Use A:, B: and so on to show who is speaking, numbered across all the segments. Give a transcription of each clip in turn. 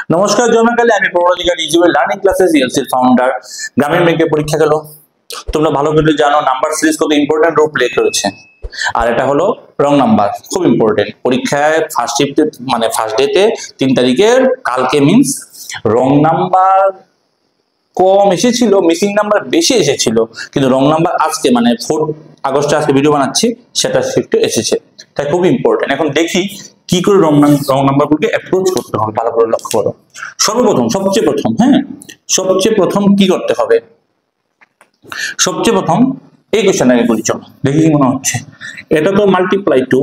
A: নমস্কার জনকালে, আমি প্রবণাধিকারী ইউটিউবের লার্নিং ক্লাসেস ইএলসি ফাউন্ডার। গ্রামীণ ব্যাংকের পরীক্ষা গেল, তোমরা ভালো করে জানো নাম্বার সিরিজ কত ইম্পর্টেন্ট রোল প্লে করেছে। আর এটা হলো রং নাম্বার, খুব ইম্পর্টেন্ট পরীক্ষায় ফার্স্ট শিফটে মানে ফার্স্ট ডেতে 3 তারিখের কালকে মিন্স রং নাম্বার কম এসেছিল, মিসিং নাম্বার বেশি এসেছিল, কিন্তু রং নাম্বার আজকে মানে 4 আগস্টে আজকে ভিডিও বানাচ্ছি সেটা শিফটে এসেছে, তাই খুব ইম্পর্টেন্ট। এখন দেখি কি করে রং নাম্বারগুলোকে অ্যাপ্রোচ করতে হবে, ভালো করে লক্ষ্য করো। সবচেয়ে প্রথম কি করতে হবে? সবচেয়ে প্রথম এই কোশ্চেনটাকে করি, চলো দেখি কি মনে হচ্ছে। এটা তো মাল্টিপ্লাই টু,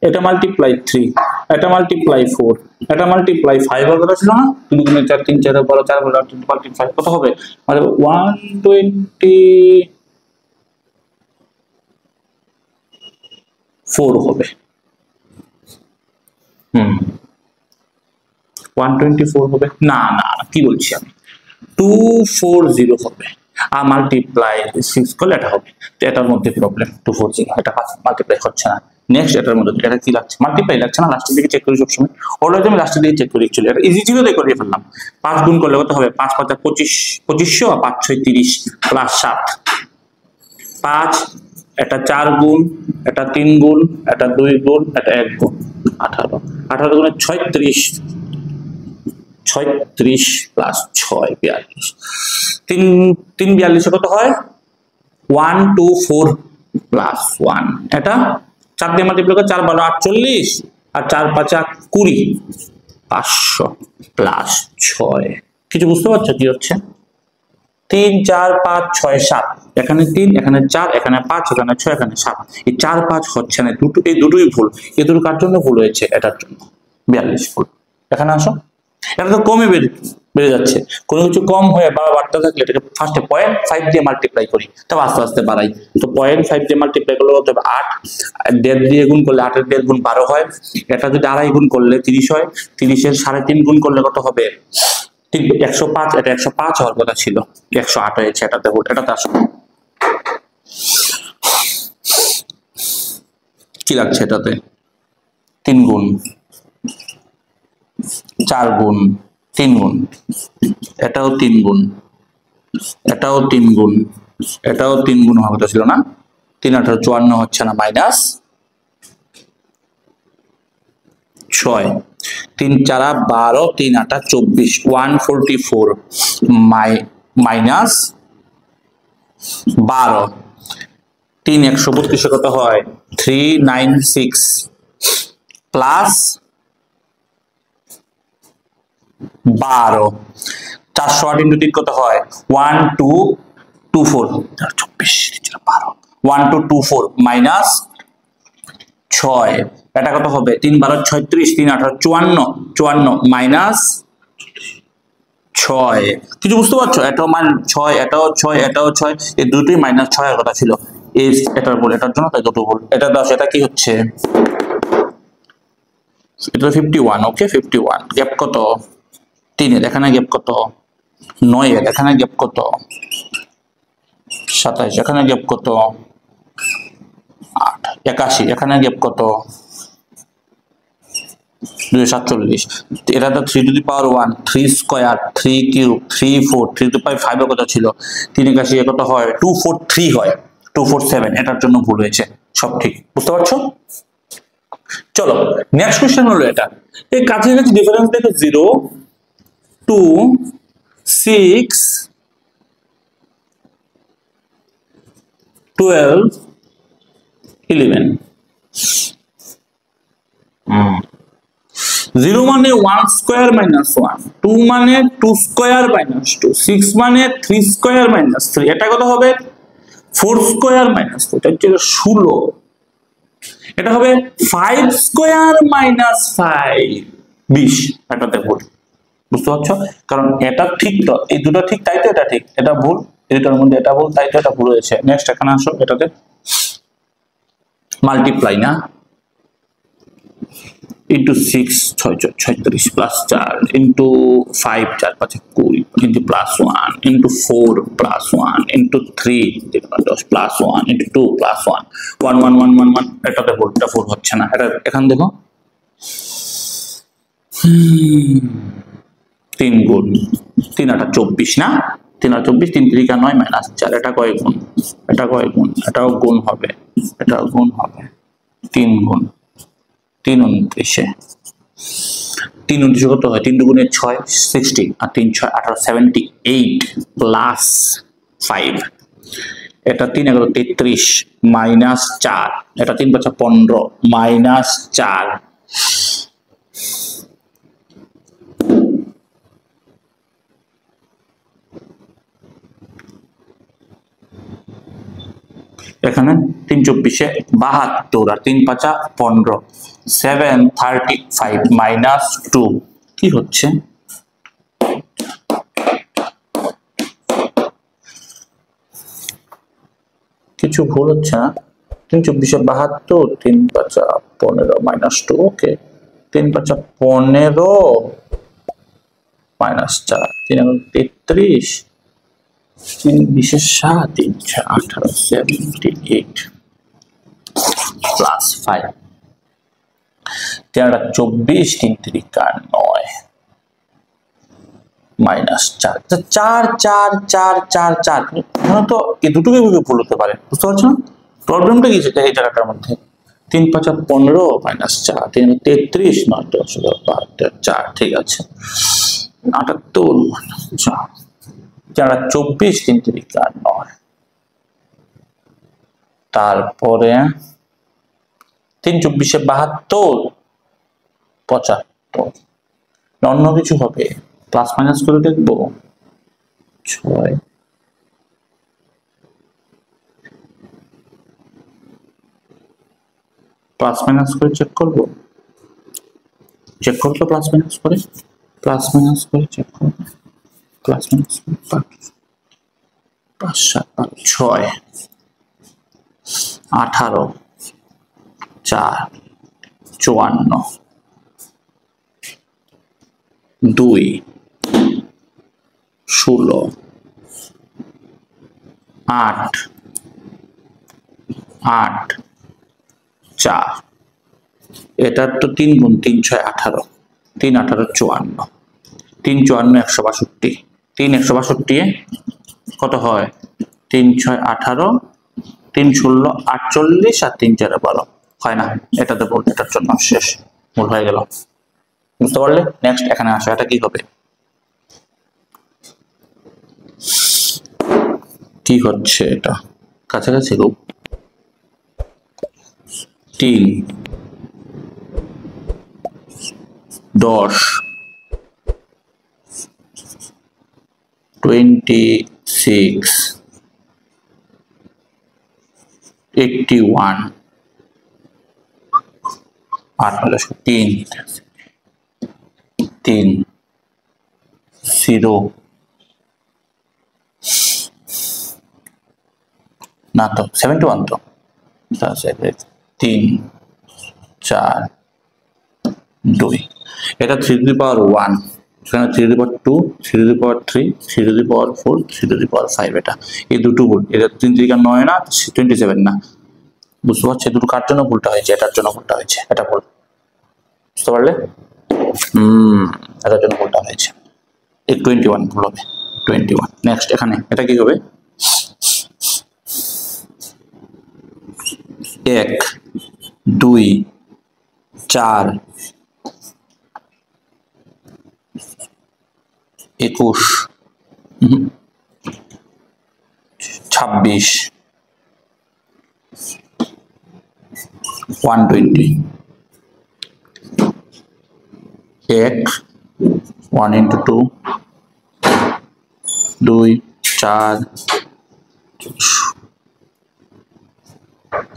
A: এটা মাল্টিপ্লাই 3, এটা মাল্টিপ্লাই 4, এটা মাল্টিপ্লাই 5 এর কথা ছিল না? 2 গুণে 4, 3 4 বড় 4 বড় 8 মাল্টিপ্লাই কত হবে? মানে 124 হবে। 124 হবে না, কি বলছি আমি, 240 হবে। আর মাল্টিপ্লাই 6 করলে এটা হবে, তো এটার মধ্যে প্রবলেম। 240 এটা মাল্টিপ্লাই হচ্ছে না। নেক্সট এটার মধ্যে এটা কি লাগছে? মাল্টিপ্লাই লাগছে না, লাস্টের দিকে চেক করি সবসময়। অলরেডি আমি লাস্টের দিকে চেক করি, চলে এটা ইজি ছিল তাই করে ফেললাম। 5 গুণ করলে কত হবে? 5 5 2500 আর 5 6 30 প্লাস 7 5, এটা 4 গুণ, এটা 3 গুণ, এটা 2 গুণ, এটা 1 গুণ, 18 18 গুণে 36 প্লাস 6 42, 3 42 কত হয়? 124 প্লাস 1, এটা 4 দিয়ে মাল্টিপ্লাই করে 4 12 48 আর 4 5 20, 500 প্লাস 6। কিছু বুঝতে পারছো কি হচ্ছে? 3 4 5 6 7, এখানে 3, এখানে 4, এখানে 5, এখানে 6, এখানে 7। এই 4 5 হচ্ছে না, এই দুটোই ভুল। এই দুটো কার জন্য ভুল হয়েছে? এটার জন্য 42 ভুল। এখানে আসো, এটা তো কমে বেড়ে যাচ্ছে। কোনো কিছু কম হয়ে বা বাড়তে থাকলে এটাকে ফার্স্টে 0.5 দিয়ে মাল্টিপ্লাই করি, তবে আস্তে আস্তে বাড়াই। তো 0.5 দিয়ে মাল্টিপ্লাই করলে কত হবে? 8, 1.5 দিয়ে গুণ করলে 8 এর 1.5 গুণ 12 হয়। এটা যদি 2.5 গুণ করলে 30 হয়। 30 এর 3.5 গুণ করলে কত হবে? ঠিক 105, এটা 105 হওয়ার কথা ছিল, 108 হয়েছে। এটাতে ভুল, এটাতে আসো কি লাগছে? এটাতে 3 গুণ 4 গুণ 3 গুণ, এটাও 3 গুণ, এটাও 3 গুণ, এটাও 3 গুণ হওয়ার কথা ছিল না? 3 18 54 হচ্ছে না, মাইনাস 6, 3 4 12, 3 8 24, 144 মাইনাস 12, 3 132 কত হয়? 396 প্লাস 12, 408 ইন্টু 3 কত হয়? 1224, 1224 মাইনাস 6, এটা কত হবে? 3 12 36, 3 18 54 মাইনাস 6। কিছু বুঝতে পারছো? এটাও মান 6, এটাও 6, এটাও 6, এই দুটোই মাইনাস 6 এর কথা ছিল। এটার ভুল, এটার জন্য তাই দুটো ভুল। এটা 10, এটা কি হচ্ছে? এটা 51, ওকে 51। গ্যাপ কত? 3 এর, এখানে গ্যাপ কত? 9 এর, এখানে গ্যাপ কত? 27, এখানে গ্যাপ কত? 8, 81, এখানে গ্যাপ কত? 247। এটা তো 3 to the power 1, 3 square, 3 cube, 3 4, 3 to the power 5 এর কথা ছিল। 381 কত হয়? 243 হয়, 247। এটার জন্য ভুল হয়েছে। সব ঠিক, বুঝতে পারছো? চলো নেক্সট কোশ্চেন হলো এটা। এই কাছাকাছি ডিফারেন্স দেখো 0 2 6 12 11। 0 মানে 1 স্কয়ার মাইনাস 1, 2 মানে 2 স্কয়ার মাইনাস 2, 6 মানে 3 স্কয়ার মাইনাস 3, এটা কত হবে? 4 স্কয়ার মাইনাস 4, এটা হচ্ছে 16। এটা হবে 5 স্কয়ার মাইনাস 5, 20। এটাতে ভুল, বুঝতে পারছো? কারণ এটা ঠিক তো, এই দুটো ঠিক তাই তো এটা ঠিক, এটা ভুল। এটার মধ্যে এটা ভুল, তাই তো এটা ভুল হয়েছে। নেক্সট এখানে আসো, এটাতে মাল্টিপ্লাই না, into 6 36 plus 4 into 5 4 5 20 into plus 1 into 4 plus 1 into 3 plus 1 into 2 plus 1 1 1 1 1 1। এটাতে ভুলটা 4 হচ্ছে না। এটা এখান দেখো 3 গুণ 3 8 24 না, 3 8 24, 3 3 9 মাইনাস 4, এটা কয় গুণ, এটা কয় গুণ, এটাও গুণ হবে, এটাও গুণ হবে, 3 গুণ 3 29, 3 29 কত হয়, 3 দুগুণে 6 60 আর 3 6 18 78 প্লাস 5, এটা 3 11 33 মাইনাস 4, এটা 3 5 15 মাইনাস 4, এখানে 3 24 72 আর 3 5 15 735 মাইনাস 2 কি হচ্ছে, কিছু ভুল হচ্ছে না, 3 24 72 3 5 15 মাইনাস 2, ওকে 3 5 15 মাইনাস 4, 3 33 3 20 7 3 18 78 প্লাস 5, 3 24 3 3 9 মাইনাস 4, 4 4 4 4 4, এখন তো এই দুটোকে ভুল হতে পারে, বুঝতে পারছো না প্রবলেমটা কি এই জায়গাটার মধ্যে, 3 5 15 মাইনাস 4, 3 33 9 10 4, ঠিক আছে 78 4 24 3 3 9, তারপরে 3 24 72 75, অন্য কিছু হবে, প্লাস মাইনাস করে দেখবো, 6 প্লাস মাইনাস করে চেক করবো, চেক করতো প্লাস মাইনাস করে, প্লাস মাইনাস করে চেক করবো, প্লাস মাইনাস 5 7 6 18 4 54 2 16 8 8 4, এটা তো 3 গুণ 3 6 18, 3 18 54, 3 54 162, 3 162 কত হয়, 3 6 18, 3 16 48 আর 3 4 12 হয় না, এটাতে বল, এটার জন্য শেষ, ভুল হয়ে গেল, বুঝতে পারলে। নেক্সট এখানে আসো, এটা কি হবে, কি হচ্ছে এটা, কাছাকাছি রূপ, 3 10 26 81 8 3 3 0 না তো 71 তো 3 4 2, এটা 3 to the power 1, এখানে 3 to the power 2, 3 to the power 3, 3 to the power 4, 3 to the power 5, এটা এই দুটো ভুল, এটা 3 3 9 না 27 না, বুঝতে পারছো, দুটো কার জন্য ভুলটা হয়েছে, এটার জন্য ভুলটা হয়েছে, এটা ভুল, বুঝতে পারলে, এটার জন্য ভুলটা হয়েছে, এই 21 ভুল হবে, 21। নেক্সট এখানে এটা কি হবে, 1 2 4 21 26 120, 1 1 into 2 2 4,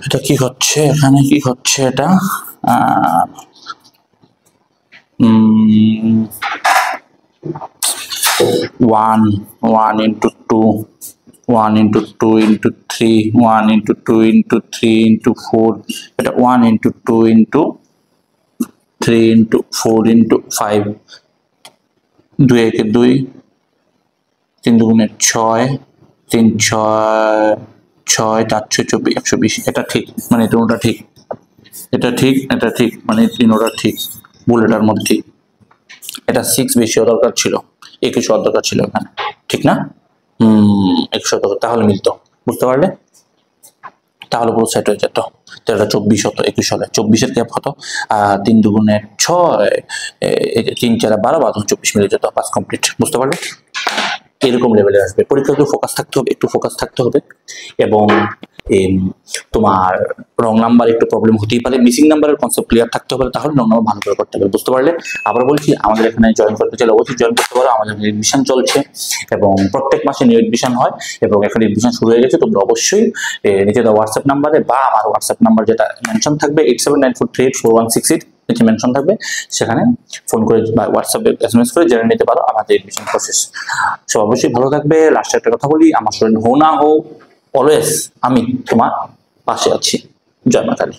A: এটা কি হচ্ছে, এখানে কি হচ্ছে, এটা 1 1 into 2 1 into 2 into 3 1 into 2 into 3 into 4, এটা 1 into 2 into 3 into 4 into 5, 2 একে 2, 3 দুগুণে 6, 3 6 6 4 6 24 120, এটা ঠিক, মানে তিনটা ঠিক, এটা ঠিক, এটা ঠিক, মানে তিনটা ঠিক, ভুল এটার মধ্যে ঠিক, এটা 6 বেশি হওয়া দরকার ছিল, 21 হওয়ার দরকার ছিল এখানে, ঠিক না? 21 দরকার, তাহলে মিলতো, বুঝতে পারলে? তাহলে পুরো সেট হয়ে যেত। তো এটা 24 হতো, 21 হলে 24-এর গ্যাপ হতো 3 দুগুণে 6, 3 4 12, 12 24 মিলে যেত, পাস কমপ্লিট, বুঝতে পারলে? এরকম লেভেলে আসবে। পরীক্ষা একটু ফোকাস থাকতে হবে, একটু ফোকাস থাকতে হবে, এবং তোমার রং নাম্বার একটু প্রবলেম হতেই পারে, মিসিং নাম্বারের কনসেপ্ট ক্লিয়ার থাকতে হবে, তাহলে রং নাম্বার ভালো করে করতে হবে, বুঝতে পারলে? আবার বলছি, আমাদের এখানে জয়েন করতে চাইলে অবশ্যই জয়েন করতে পারো, আমাদের এডমিশন চলছে এবং প্রত্যেক মাসে নিউ এডমিশন হয় এবং এখন এডমিশন শুরু হয়ে গেছে। তোমরা অবশ্যই নিজেদের হোয়াটসঅ্যাপ নাম্বারে বা আমার হোয়াটসঅ্যাপ নাম্বার যেটা মেনশন থাকবে 8794384168 নিচে মেনশন থাকবে, সেখানে ফোন করে বা হোয়াটসঅ্যাপে SMS করে জেনে নিতে পারো আমাদের এডমিশন প্রসেস। সো অবশ্যই ভালো থাকবে। লাস্টে একটা কথা বলি, আমার শরীর হো না হো, অলওয়েজ আমি তোমার পাশে আছি। জয় মা কালী।